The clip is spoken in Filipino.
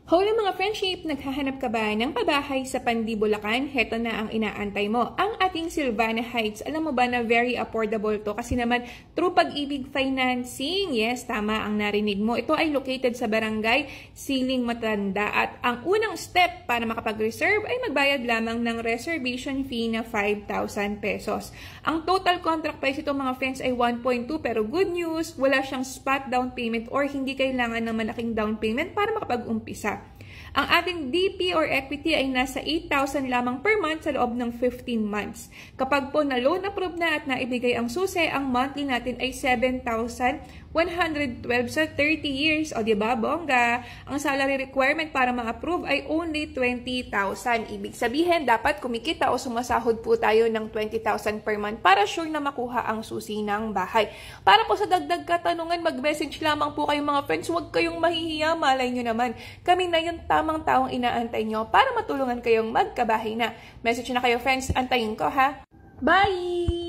Hola mga friendship! Naghahanap ka ba ng pabahay sa Pandi, Bulacan? Heto na ang inaantay mo. Ang ating Silvana Heights, alam mo ba na very affordable to kasi naman through Pag-ibig Financing. Yes, tama ang narinig mo. Ito ay located sa barangay Siling Matanda at ang unang step para makapag-reserve ay magbayad lamang ng reservation fee na 5,000 pesos. Ang total contract price ito mga friends ay 1.2 pero good news, wala siyang spot down payment or hindi kailangan ng malaking down payment para makapag-umpisa. Ang ating DP or equity ay nasa 8,000 lamang per month sa loob ng 15 months. Kapag po na loan approved na at naibigay ang susi, ang monthly natin ay 7,112 sa 30 years. O diba, bongga? Ang salary requirement para ma-approve ay only 20,000. Ibig sabihin, dapat kumikita o sumasahod po tayo ng 20,000 per month para sure na makuha ang susi ng bahay. Para po sa dagdag katanungan, mag-message lamang po kayo mga friends. Huwag kayong mahihiya, malay nyo naman. Kami na yung tamang taong inaantay nyo para matulungan kayong magkabahay na. Message na kayo friends, antayin ko ha. Bye!